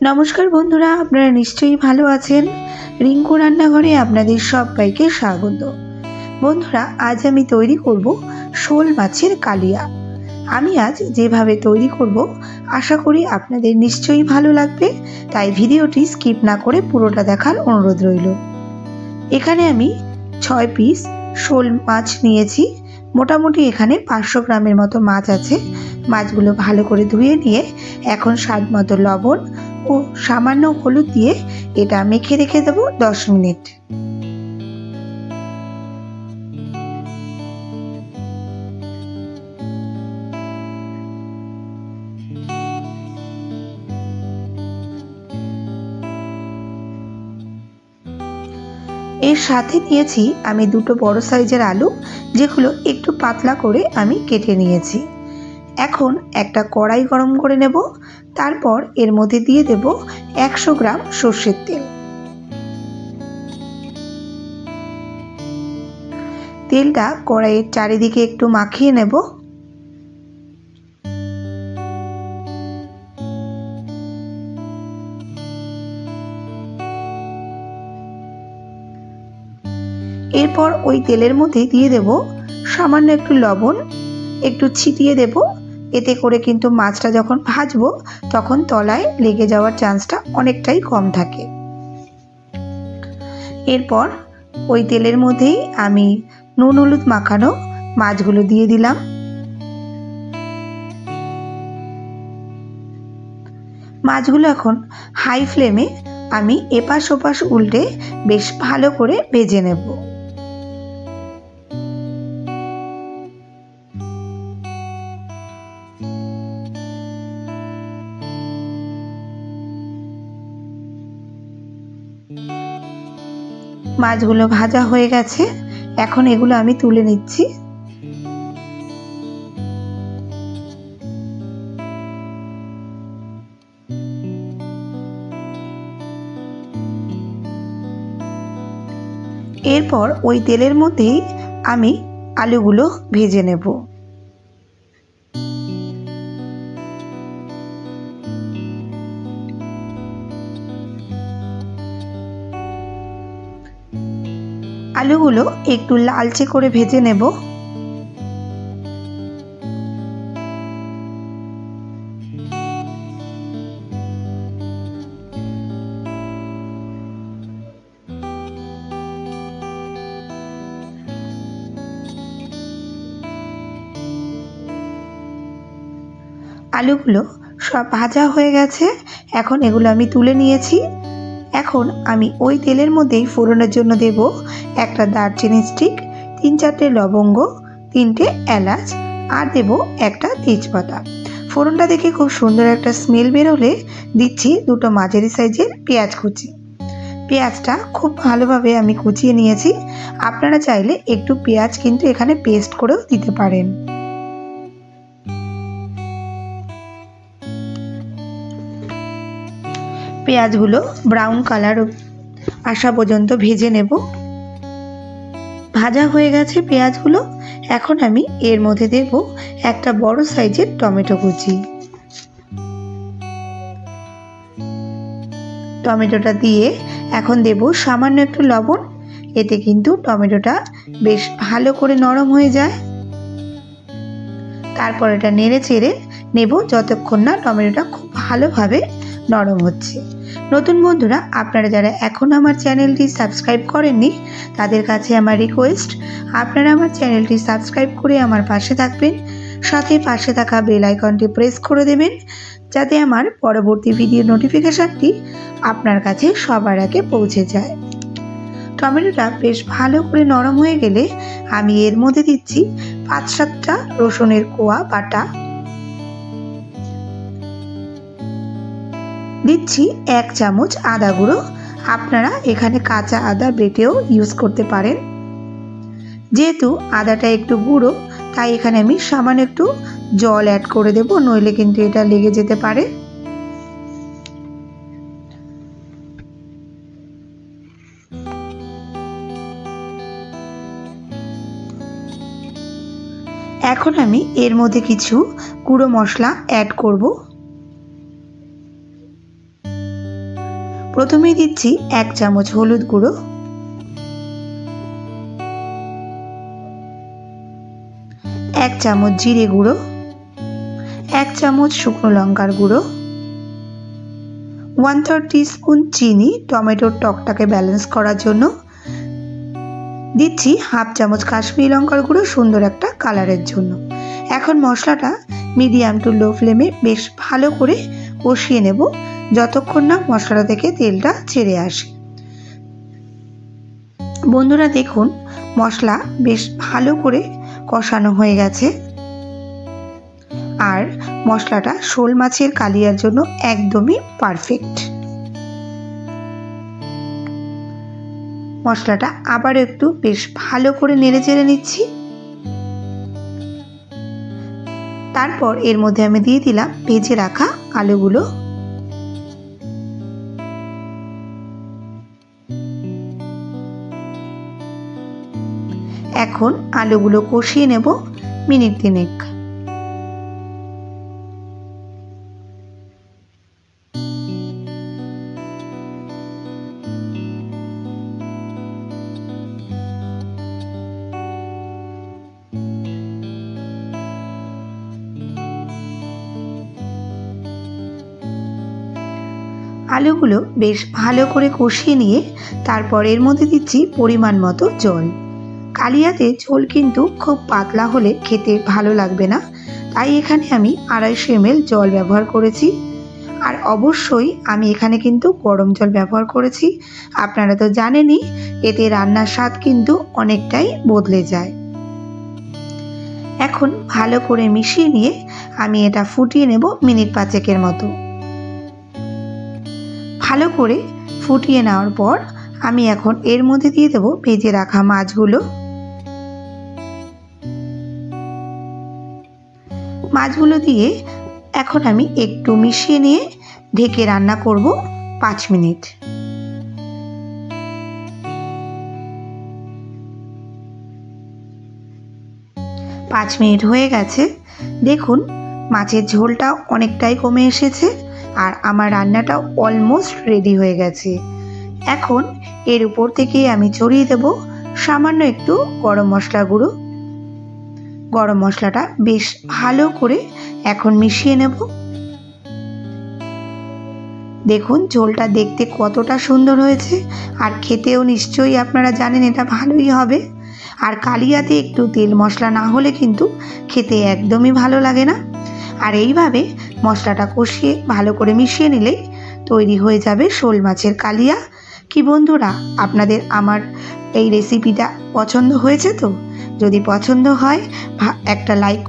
নমস্কার বন্ধুরা, আপনারা নিশ্চয়ই ভালো আছেন। রিঙ্কু রান্নাঘরে আপনাদের সবাইকে স্বাগত। বন্ধুরা, আজ আমি তৈরি করব শোল মাছের কালিয়া। আমি আজ যেভাবে তৈরি করব আশা করি আপনাদের নিশ্চয়ই ভালো লাগবে, তাই ভিডিওটি স্কিপ না করে পুরোটা দেখার অনুরোধ রইল। এখানে আমি 6 পিস শোল মাছ নিয়েছি। মোটামুটি এখানে 500 গ্রামের মতো মাছ আছে। মাছগুলো ভালো করে ধুয়ে নিয়ে এখন স্বাদ মতো লবণ ও সামান্য হলুদ দিয়ে এটা মেখে রেখে দেবো 10 মিনিট। এর সাথে নিয়েছি আমি দুটো বড় সাইজের আলু, যেগুলো একটু পাতলা করে আমি কেটে নিয়েছি। এখন একটা কড়াই গরম করে নেব। তারপর এর মধ্যে দিয়ে দেব 100 গ্রাম সর্ষের তেল। তেলটা কড়াইয়ের চারিদিকে একটু মাখিয়ে নেব। এরপর ওই তেলের মধ্যে দিয়ে দেব সামান্য একটু লবণ, একটু ছিটিয়ে দেব। এতে করে কিন্তু মাছটা যখন ভাজবো তখন তলায় লেগে যাওয়ার চান্সটা অনেকটাই কম থাকে। এরপর ওই তেলের মধ্যেই আমি নুন হলুদ মাখানো মাছগুলো দিয়ে দিলাম। মাছগুলো এখন হাই ফ্লেমে আমি এপাশ ওপাশ উল্টে বেশ ভালো করে ভেজে নেব। মাছগুলো ভাজা হয়ে গেছে, এখন এগুলো আমি তুলে নিচ্ছি। এরপর ওই তেলের মধ্যেই আমি আলুগুলো ভেজে নেব। আলুগুলো একটু লালচে করে ভেজে নেব। আলুগুলো সব ভাজা হয়ে গেছে, এখন এগুলো আমি তুলে নিয়েছি। এখন আমি ওই তেলের মধ্যেই ফোড়নের জন্য দেব একটা দারচিনি স্টিক, 3-4টে লবঙ্গ, 3টে এলাচ আর দেব একটা তেজপাতা। ফোড়নটা দেখে খুব সুন্দর একটা স্মেল বেরোলে দিচ্ছি দুটো মাঝারি সাইজের পেঁয়াজ কুচি। পেঁয়াজটা খুব ভালোভাবে আমি কুচিয়ে নিয়েছি। আপনারা চাইলে একটু পেঁয়াজ কিন্তু এখানে পেস্ট করেও দিতে পারেন। পেঁয়াজগুলো ব্রাউন কালার আসা পর্যন্ত ভেজে নেব। ভাজা হয়ে গেছে পেঁয়াজগুলো, এখন আমি এর মধ্যে দেব একটা বড় সাইজের টমেটো কুচি। টমেটোটা দিয়ে এখন দেব সামান্য একটু লবণ। এতে কিন্তু টমেটোটা বেশ ভালো করে নরম হয়ে যায়। তারপর এটা নেড়ে চেড়ে নেব যতক্ষণ না টমেটোটা খুব ভালোভাবে নরম হচ্ছে। নতুন বন্ধুরা, আপনারা যারা এখন আমার চ্যানেলটি সাবস্ক্রাইব করেননি তাদের কাছে আমার রিকোয়েস্ট, আপনারা আমার চ্যানেলটি সাবস্ক্রাইব করে আমার পাশে থাকবেন। সাথে পাশে থাকা বেল আইকনটি প্রেস করে দেবেন, যাতে আমার পরবর্তী ভিডিও নোটিফিকেশনটি আপনার কাছে সবার আগে পৌঁছে যায়। টমেটোটা বেশ ভালো করে নরম হয়ে গেলে আমি এর মধ্যে দিচ্ছি 5-7টা রসুনের কোয়া বাটা, দিচ্ছি 1 চামচ আদা গুঁড়ো। আপনারা এখানে কাঁচা আদা বেটেও ইউজ করতে পারেন। যেহেতু আদাটা একটু গুঁড়ো তাই এখানে আমি সামান্য একটু জল অ্যাড করে দেব, নইলে কিন্তু এটা লেগে যেতে পারে। এখন আমি এর মধ্যে কিছু গুঁড়ো মশলা অ্যাড করব। প্রথমেই দিচ্ছি 1 চামচ হলুদ গুঁড়ো, 1 চামচ জিরে গুঁড়ো, 1 চামচ শুকনো লঙ্কার গুঁড়ো, 1/3 টিস্পুন চিনি টমেটোর টকটাকে ব্যালেন্স করার জন্য, দিচ্ছি 1/2 চামচ কাশ্মীরি লঙ্কার গুঁড়ো সুন্দর একটা কালারের জন্য। এখন মশলাটা মিডিয়াম টু লো ফ্লেমে বেশ ভালো করে কষিয়ে নেব যতক্ষণ না মশলাটা থেকে তেলটা ছেড়ে আসে। বন্ধুরা দেখুন মশলা বেশ ভালো করে কষানো হয়ে গেছে আর মশলাটা শোল মাছের কালিয়ার জন্য একদমই পারফেক্ট। মশলাটা আবার একটু বেশ ভালো করে নেড়ে চেড়ে নিচ্ছি। তারপর এর মধ্যে আমি দিয়ে দিলাম ভেজে রাখা আলুগুলো। এখন আলুগুলো কষিয়ে নেব মিনিট 3। আলুগুলো বেশ ভালো করে কষিয়ে নিয়ে তারপর এর মধ্যে দিচ্ছি পরিমাণ মতো জল। কালিয়াতে ঝোল কিন্তু খুব পাতলা হলে খেতে ভালো লাগবে না, তাই এখানে আমি 250 ml জল ব্যবহার করেছি। আর অবশ্যই আমি এখানে কিন্তু গরম জল ব্যবহার করেছি। আপনারা তো জানেনই এতে রান্নার স্বাদ কিন্তু অনেকটাই বদলে যায়। এখন ভালো করে মিশিয়ে নিয়ে আমি এটা ফুটিয়ে নেব মিনিট 5 মতো। ভালো করে ফুটিয়ে নেওয়ার পর আমি এখন এর মধ্যে দিয়ে দেব ভেজে রাখা মাছগুলো। মাছগুলো দিয়ে এখন আমি একটু মিশিয়ে নিয়ে ঢেকে রান্না করব 5 মিনিট। পাঁচ মিনিট হয়ে গেছে। দেখুন মাছের ঝোলটা অনেকটাই কমে এসেছে আর আমার রান্নাটা অলমোস্ট রেডি হয়ে গেছে। এখন এর উপর থেকে আমি ছড়িয়ে দেব সামান্য একটু গরম মশলা গুঁড়ো। গরম মশলাটা বেশ ভালো করে এখন মিশিয়ে নেব। দেখুন ঝোলটা দেখতে কতটা সুন্দর হয়েছে আর খেতেও নিশ্চয়ই আপনারা জানেন এটা ভালোই হবে। আর কালিয়াতে একটু তেল মশলা না হলে কিন্তু খেতে একদমই ভালো লাগে না। আর এইভাবে মশলাটা কষিয়ে ভালো করে মিশিয়ে নিলেই তৈরি হয়ে যাবে শোল মাছের কালিয়া। কি বন্ধুরা আপনাদের আমার এই রেসিপিটা পছন্দ হয়েছে তো? যদি পছন্দ হয় একটা লাইক